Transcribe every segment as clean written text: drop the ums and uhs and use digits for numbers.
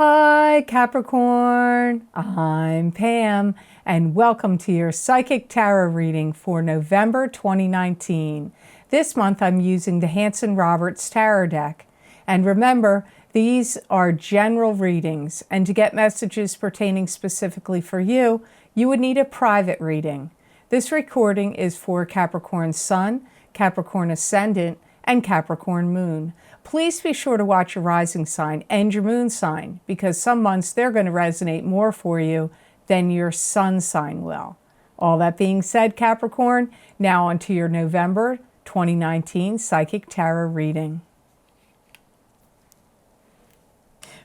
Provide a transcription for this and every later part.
Hi Capricorn, I'm Pam and welcome to your Psychic Tarot reading for November 2019. This month I'm using the Hanson-Roberts Tarot deck. And remember, these are general readings, and to get messages pertaining specifically for you, you would need a private reading. This recording is for Capricorn Sun, Capricorn Ascendant, and Capricorn Moon. Please be sure to watch your rising sign and your moon sign, because some months they're going to resonate more for you than your sun sign will. All that being said, Capricorn, now on to your November 2019 Psychic Tarot reading.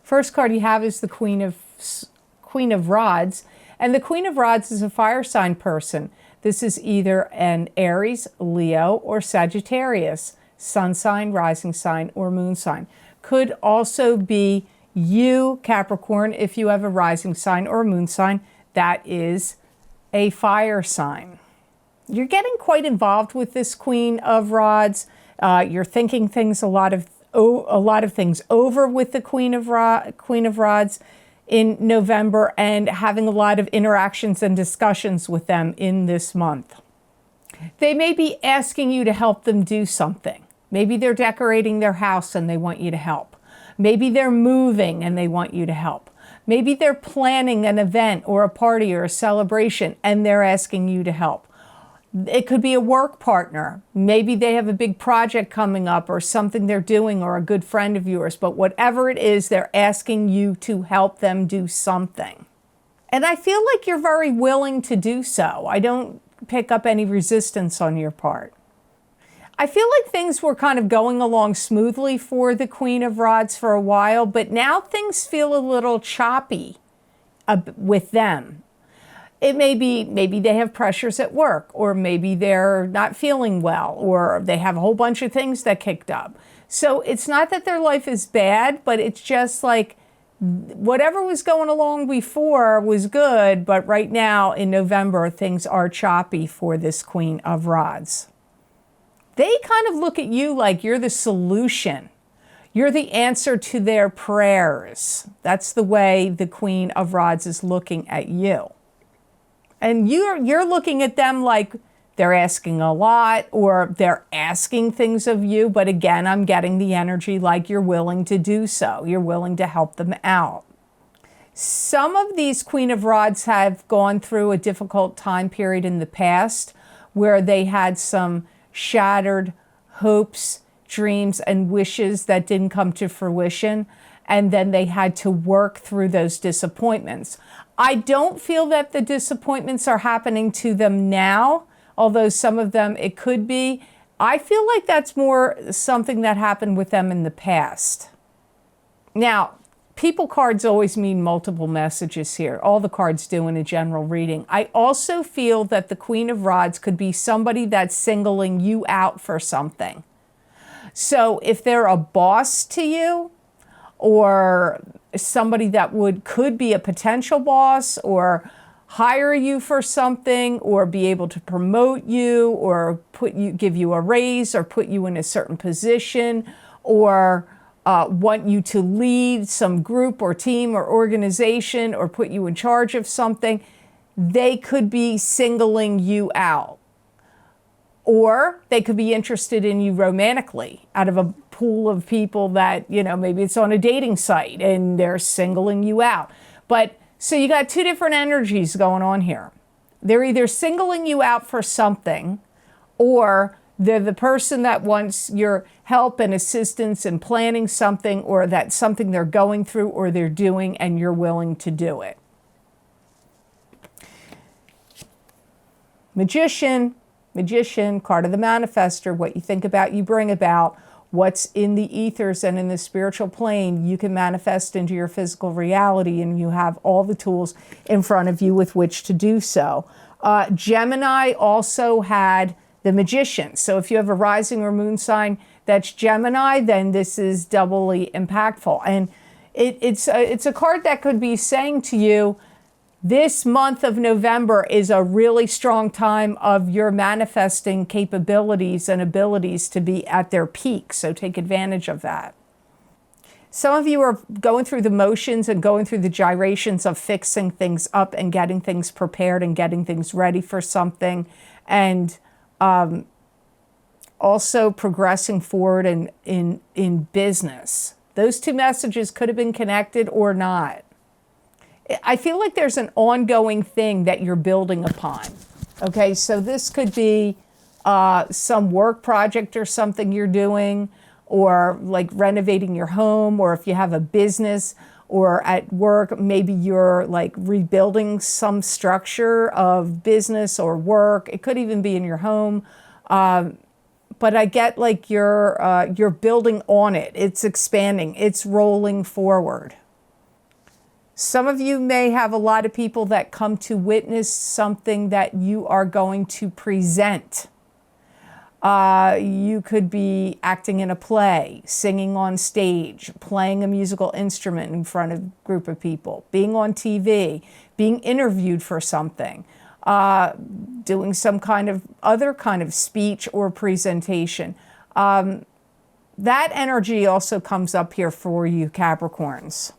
First card you have is the Queen of Rods, and the Queen of Rods is a fire sign person. This is either an Aries, Leo, or Sagittarius. Sun sign, rising sign, or moon sign. Could also be you, Capricorn, if you have a rising sign or a moon sign that is a fire sign. You're getting quite involved with this Queen of Rods. You're thinking things a lot of things over with the Queen of Rods in November, and having a lot of interactions and discussions with them in this month. They may be asking you to help them do something. Maybe they're decorating their house and they want you to help. Maybe they're moving and they want you to help. Maybe they're planning an event or a party or a celebration and they're asking you to help. It could be a work partner. Maybe they have a big project coming up or something they're doing, or a good friend of yours. But whatever it is, they're asking you to help them do something. And I feel like you're very willing to do so. I don't pick up any resistance on your part. I feel like things were kind of going along smoothly for the Queen of Rods for a while, but now things feel a little choppy with them. It may be, maybe they have pressures at work, or maybe they're not feeling well, or they have a whole bunch of things that kicked up. So it's not that their life is bad, but it's just like whatever was going along before was good, but right now in November, things are choppy for this Queen of Rods. They kind of look at you like you're the solution. You're the answer to their prayers. That's the way the Queen of Rods is looking at you. And you're looking at them like they're asking a lot, or they're asking things of you. But again, I'm getting the energy like you're willing to do so. You're willing to help them out. Some of these Queen of Rods have gone through a difficult time period in the past where they had some shattered hopes, dreams, and wishes that didn't come to fruition, and then they had to work through those disappointments. I don't feel that the disappointments are happening to them now, although some of them it could be. I feel like that's more something that happened with them in the past. Now, people cards always mean multiple messages here. All the cards do in a general reading. I also feel that the Queen of Rods could be somebody that's singling you out for something. So if they're a boss to you, or somebody that could be a potential boss, or hire you for something, or be able to promote you, or give you a raise, or put you in a certain position, or want you to lead some group or team or organization, or put you in charge of something, they could be singling you out. Or they could be interested in you romantically out of a pool of people that, maybe it's on a dating site and they're singling you out. But so you got two different energies going on here. They're either singling you out for something, or they're the person that wants your help and assistance in planning something, or that's something they're going through or they're doing and you're willing to do it. Magician, card of the manifester. What you think about, you bring about. What's in the ethers and in the spiritual plane, you can manifest into your physical reality, and you have all the tools in front of you with which to do so. Gemini also had the Magician. So if you have a rising or moon sign that's Gemini, then this is doubly impactful. And it's a card that could be saying to you, this month of November is a really strong time of your manifesting capabilities and abilities to be at their peak. So take advantage of that. Some of you are going through the motions and going through the gyrations of fixing things up and getting things prepared and getting things ready for something, and also progressing forward in business. Those two messages could have been connected or not. I feel like there's an ongoing thing that you're building upon. Okay, so this could be some work project or something you're doing, or like renovating your home, or if you have a business or at work, maybe you're like rebuilding some structure of business or work. It could even be in your home. But I get like you're building on it. It's expanding. It's rolling forward. Some of you may have a lot of people that come to witness something that you are going to present. You could be acting in a play, singing on stage, playing a musical instrument in front of a group of people, being on TV, being interviewed for something, doing some kind of other kind of speech or presentation. That energy also comes up here for you, Capricorns.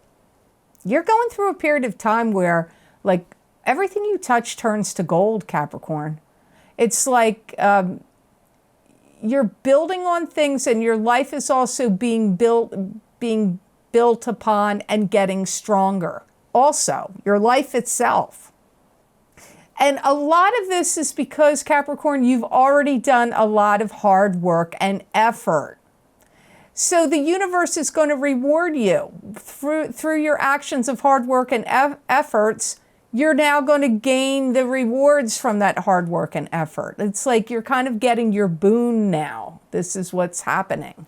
You're going through a period of time where like everything you touch turns to gold, Capricorn. It's like you're building on things, and your life is also being built upon and getting stronger. Also, your life itself. And a lot of this is because, Capricorn, you've already done a lot of hard work and effort. So the universe is going to reward you through your actions of hard work and efforts. You're now going to gain the rewards from that hard work and effort. It's like you're kind of getting your boon now. This is what's happening.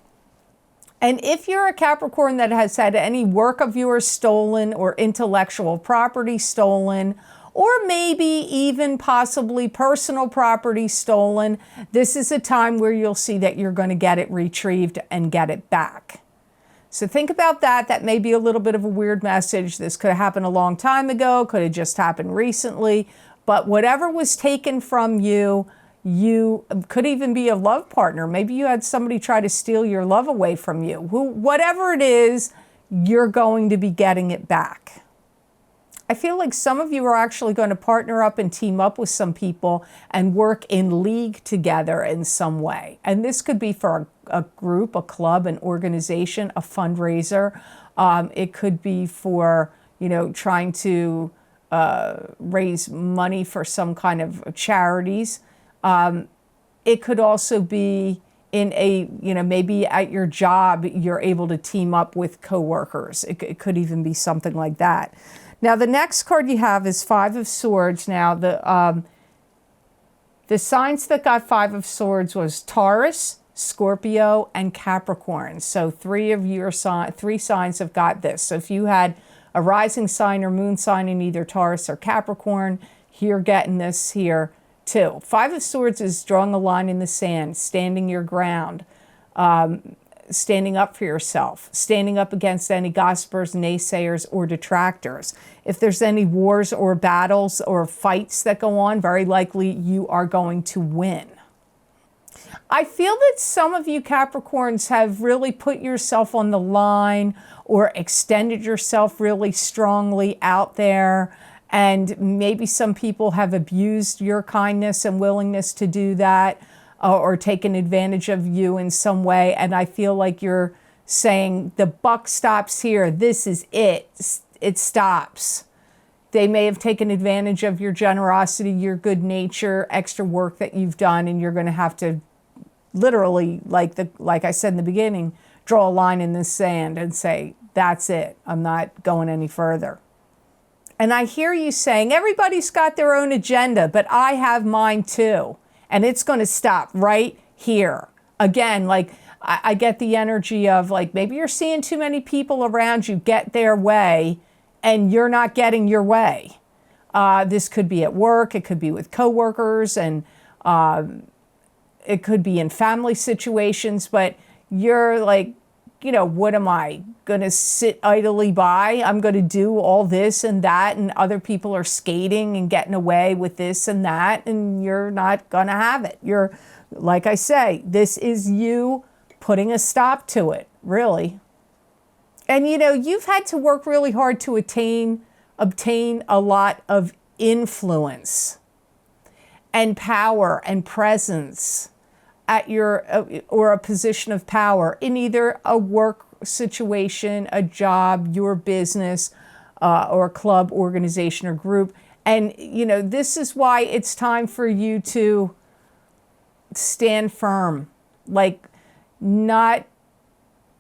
And if you're a Capricorn that has had any work of yours stolen or intellectual property stolen, or maybe even possibly personal property stolen, this is a time where you'll see that you're going to get it retrieved and get it back. So think about that. That may be a little bit of a weird message. This could have happened a long time ago, could have just happened recently, but whatever was taken from you, you could even be a love partner. Maybe you had somebody try to steal your love away from you. Whatever it is, you're going to be getting it back. I feel like some of you are actually going to partner up and team up with some people and work in league together in some way. And this could be for a group, a club, an organization, a fundraiser. It could be for, trying to raise money for some kind of charities. It could also be in maybe at your job, you're able to team up with coworkers. It could even be something like that. Now, the next card you have is Five of Swords. Now, the signs that got Five of Swords was Taurus, Scorpio, and Capricorn. So three signs have got this. So if you had a rising sign or moon sign in either Taurus or Capricorn, you're getting this here too. Five of Swords is drawing a line in the sand, standing your ground, standing up for yourself, standing up against any gossipers, naysayers, or detractors. If there's any wars or battles or fights that go on, very likely you are going to win. I feel that some of you Capricorns have really put yourself on the line or extended yourself really strongly out there, and maybe some people have abused your kindness and willingness to do that, or taken advantage of you in some way. And I feel like you're saying the buck stops here. This is it. It stops. They may have taken advantage of your generosity, your good nature, extra work that you've done, and you're going to have to literally, like I said in the beginning, draw a line in the sand and say, that's it. I'm not going any further. And I hear you saying, everybody's got their own agenda, but I have mine too. And it's going to stop right here. Again, like I get the energy of like, maybe you're seeing too many people around you get their way and you're not getting your way. This could be at work. It could be with coworkers, and it could be in family situations, but you're like, what am I going to sit idly by? I'm going to do all this and that, and other people are skating and getting away with this and that, and you're not going to have it. You're, like I say, this is you putting a stop to it, really. And you know, you've had to work really hard to obtain a lot of influence and power and presence at your or a position of power in either a work situation, a job, your business, or a club, organization, or group. And you know, this is why it's time for you to stand firm, like not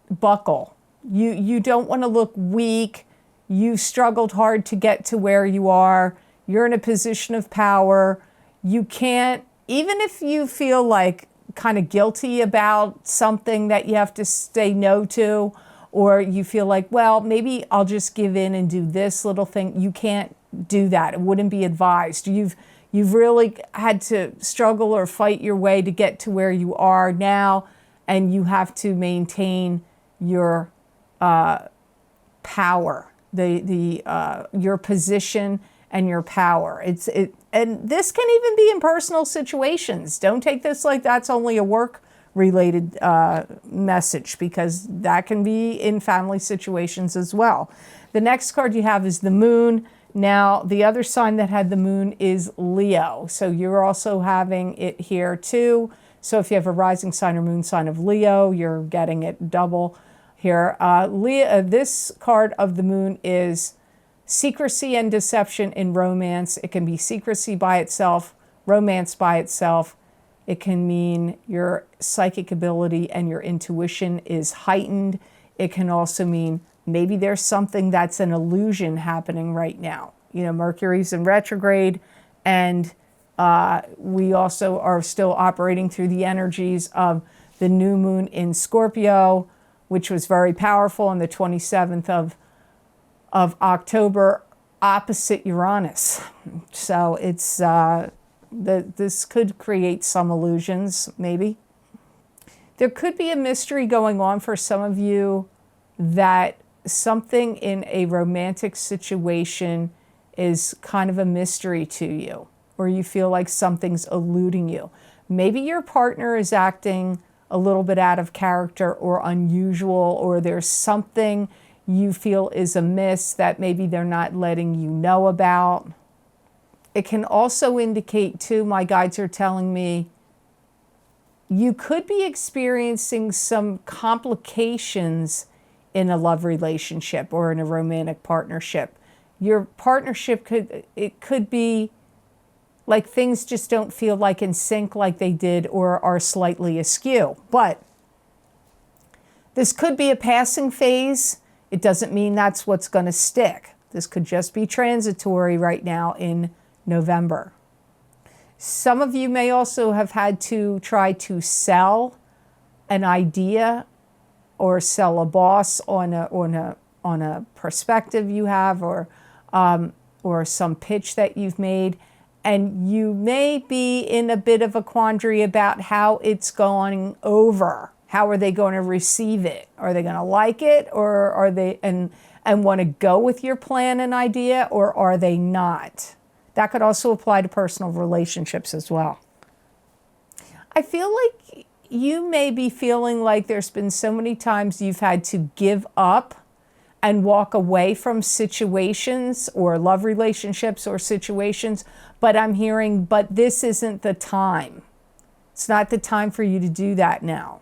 buckle. You don't want to look weak. You've struggled hard to get to where you are. You're in a position of power. You can't, even if you feel like kind of guilty about something that you have to say no to, or you feel like, well, maybe I'll just give in and do this little thing. You can't do that. It wouldn't be advised. You've really had to struggle or fight your way to get to where you are now, and you have to maintain your power, your position and your power. And this can even be in personal situations. Don't take this like that's only a work-related message, because that can be in family situations as well. The next card you have is the Moon. Now, the other sign that had the Moon is Leo. So you're also having it here too. So if you have a rising sign or moon sign of Leo, you're getting it double here. Leo, this card of the Moon is secrecy and deception in romance. It can be secrecy by itself, romance by itself. It can mean your psychic ability and your intuition is heightened. It can also mean maybe there's something that's an illusion happening right now. You know, Mercury's in retrograde, and we also are still operating through the energies of the new moon in Scorpio, which was very powerful on the 27th of October, opposite Uranus. So it's this could create some illusions, maybe. There could be a mystery going on for some of you, that something in a romantic situation is kind of a mystery to you, or you feel like something's eluding you. Maybe your partner is acting a little bit out of character or unusual, or there's something you feel is amiss that maybe they're not letting you know about. It can also indicate too, my guides are telling me, you could be experiencing some complications in a love relationship or in a romantic partnership. Your partnership could be like things just don't feel like in sync like they did, or are slightly askew. But this could be a passing phase. It doesn't mean that's what's going to stick. This could just be transitory right now in November. Some of you may also have had to try to sell an idea or sell a boss on a perspective you have, or some pitch that you've made. And you may be in a bit of a quandary about how it's going over. How are they going to receive it? Are they going to like it, or are they and want to go with your plan and idea, or are they not? That could also apply to personal relationships as well. I feel like you may be feeling like there's been so many times you've had to give up and walk away from situations or love relationships or situations, but I'm hearing, but this isn't the time. It's not the time for you to do that now.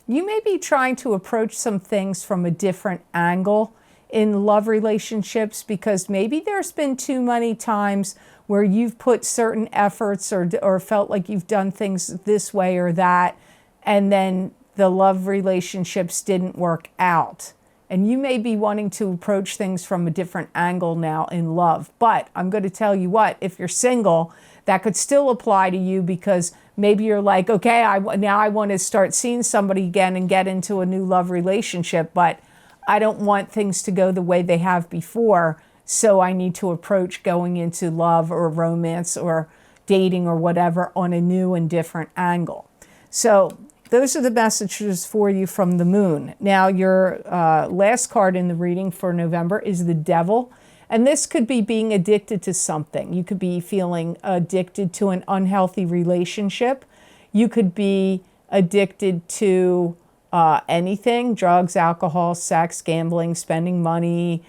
You may be trying to approach some things from a different angle in love relationships, because maybe there's been too many times where you've put certain efforts or felt like you've done things this way or that, and then the love relationships didn't work out. And you may be wanting to approach things from a different angle now in love. But I'm going to tell you what, if you're single, that could still apply to you, because maybe you're like, okay, now I want to start seeing somebody again and get into a new love relationship, but I don't want things to go the way they have before. So I need to approach going into love or romance or dating or whatever on a new and different angle. So those are the messages for you from the Moon. Now, your last card in the reading for November is the Devil. And this could be being addicted to something. You could be feeling addicted to an unhealthy relationship. You could be addicted to anything, drugs, alcohol, sex, gambling, spending money,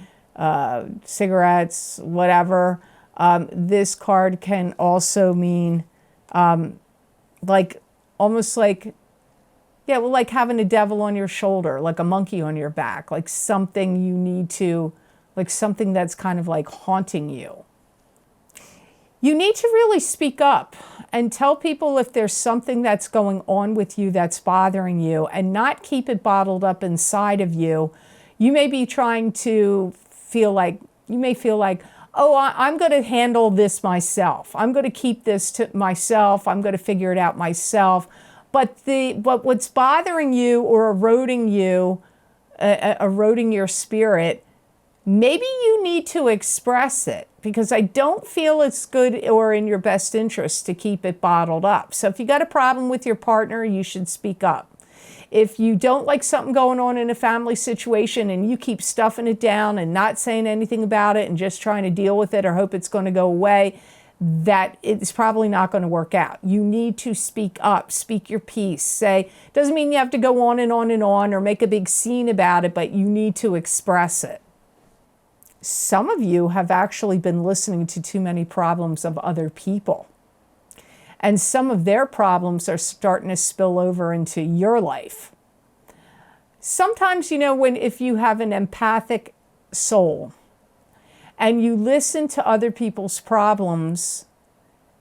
cigarettes, whatever. This card can also mean like almost like, yeah, well, like having a devil on your shoulder, like a monkey on your back, like something you need to, like something that's kind of like haunting you. You need to really speak up and tell people if there's something that's going on with you that's bothering you, and not keep it bottled up inside of you. You may be trying to feel like, you may feel like, oh, I'm going to handle this myself. I'm going to keep this to myself. I'm going to figure it out myself. But what's bothering you or eroding you, eroding your spirit, maybe you need to express it, because I don't feel it's good or in your best interest to keep it bottled up. So if you got a problem with your partner, you should speak up. If you don't like something going on in a family situation and you keep stuffing it down and not saying anything about it and just trying to deal with it or hope it's going to go away, that it's probably not going to work out. You need to speak up, speak your piece. Say, doesn't mean you have to go on and on and on or make a big scene about it, but you need to express it. Some of you have actually been listening to too many problems of other people. And some of their problems are starting to spill over into your life. Sometimes, you know, if you have an empathic soul and you listen to other people's problems,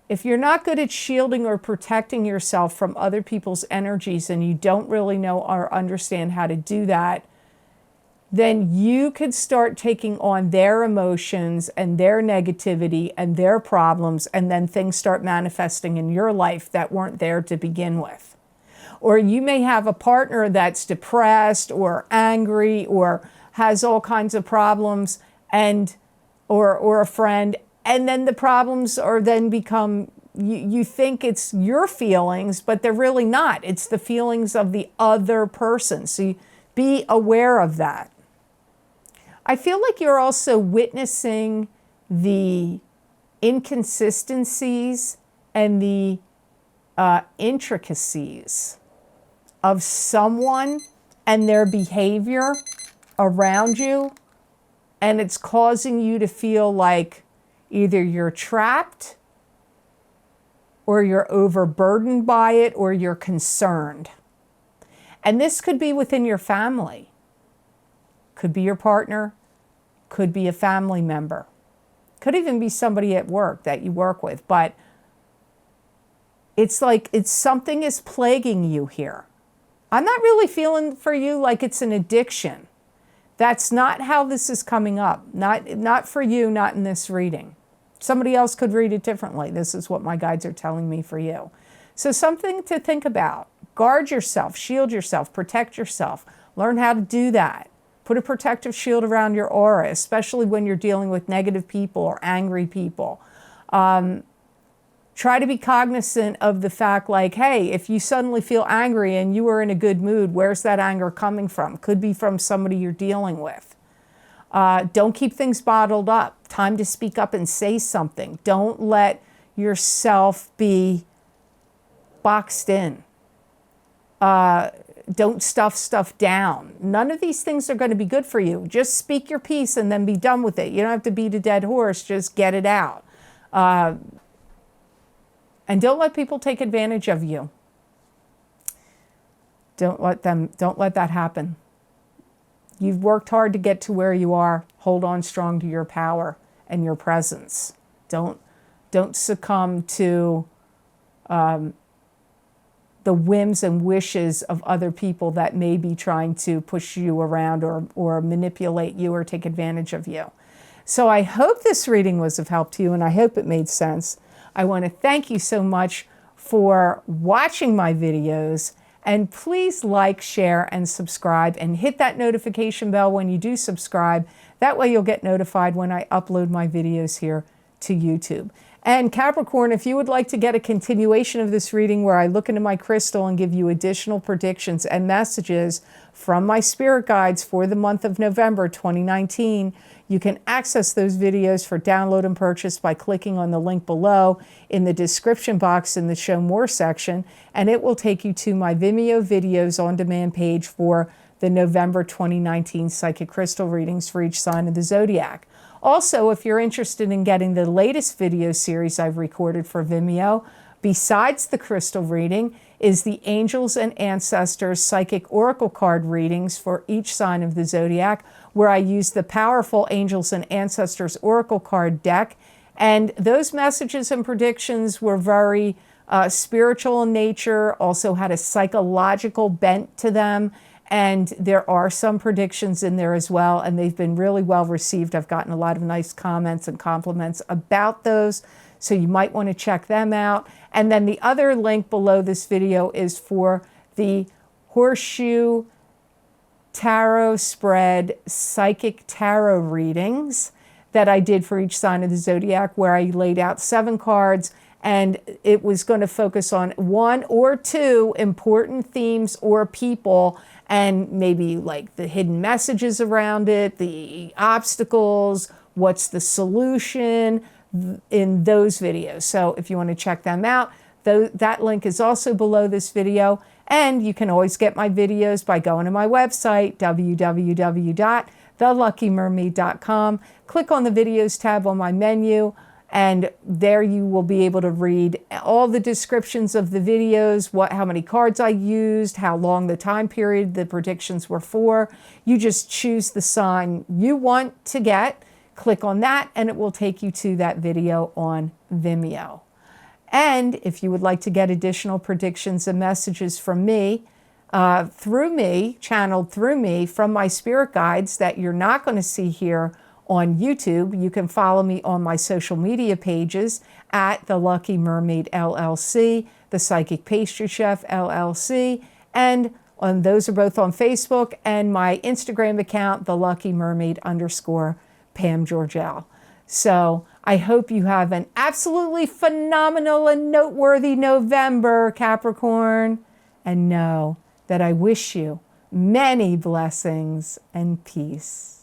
if you're not good at shielding or protecting yourself from other people's energies and you don't really know or understand how to do that, then you could start taking on their emotions and their negativity and their problems, and then things start manifesting in your life that weren't there to begin with. Or you may have a partner that's depressed or angry or has all kinds of problems, and or a friend, and then the problems are then become, you think it's your feelings, but they're really not. It's the feelings of the other person. So be aware of that. I feel like you're also witnessing the inconsistencies and the intricacies of someone and their behavior around you, and it's causing you to feel like either you're trapped or you're overburdened by it or you're concerned. And this could be within your family. Could be your partner, could be a family member, could even be somebody at work that you work with, but it's like something is plaguing you here. I'm not really feeling for you like it's an addiction. That's not how this is coming up. Not for you, not in this reading. Somebody else could read it differently. This is what my guides are telling me for you. So something to think about. Guard yourself, shield yourself, protect yourself. Learn how to do that. Put a protective shield around your aura, especially when you're dealing with negative people or angry people. Try to be cognizant of the fact, like, hey, if you suddenly feel angry and you are in a good mood, where's that anger coming from? Could be from somebody you're dealing with. Don't keep things bottled up. Time to speak up and say something. Don't let yourself be boxed in. Don't stuff stuff down. None of these things are going to be good for you. Just speak your piece and then be done with it. You don't have to beat a dead horse. Just get it out. And don't let people take advantage of you. Don't let that happen. You've worked hard to get to where you are. Hold on strong to your power and your presence. Don't succumb to the whims and wishes of other people that may be trying to push you around or manipulate you or take advantage of you. So I hope this reading was of help to you, and I hope it made sense. I want to thank you so much for watching my videos, and please like, share, and subscribe, and hit that notification bell when you do subscribe. That way you'll get notified when I upload my videos here to YouTube. And Capricorn, if you would like to get a continuation of this reading where I look into my crystal and give you additional predictions and messages from my spirit guides for the month of November 2019, you can access those videos for download and purchase by clicking on the link below in the description box in the Show More section, and it will take you to my Vimeo videos on demand page for the November 2019 psychic crystal readings for each sign of the zodiac. Also, if you're interested in getting the latest video series I've recorded for Vimeo, besides the crystal reading, is the Angels and Ancestors Psychic Oracle card readings for each sign of the zodiac, where I use the powerful Angels and Ancestors Oracle card deck. And those messages and predictions were very spiritual in nature, also had a psychological bent to them. And there are some predictions in there as well, and they've been really well received. I've gotten a lot of nice comments and compliments about those, so you might want to check them out. And then the other link below this video is for the Horseshoe Tarot Spread Psychic Tarot readings that I did for each sign of the zodiac, where I laid out 7 cards, and it was going to focus on 1 or 2 important themes or people, and maybe like the hidden messages around it, the obstacles, what's the solution in those videos. So if you want to check them out, that link is also below this video. And you can always get my videos by going to my website, www.theluckymermaid.com. Click on the videos tab on my menu, and there you will be able to read all the descriptions of the videos, how many cards I used, how long the time period the predictions were for. You just choose the sign you want to get, click on that, and it will take you to that video on Vimeo. And if you would like to get additional predictions and messages from me, channeled through me from my spirit guides that you're not going to see here on YouTube, you can follow me on my social media pages at The Lucky Mermaid LLC, The Psychic Pastry Chef LLC, and those are both on Facebook, and my Instagram account, The Lucky Mermaid _ Pam Georgel. So I hope you have an absolutely phenomenal and noteworthy November, Capricorn, and know that I wish you many blessings and peace.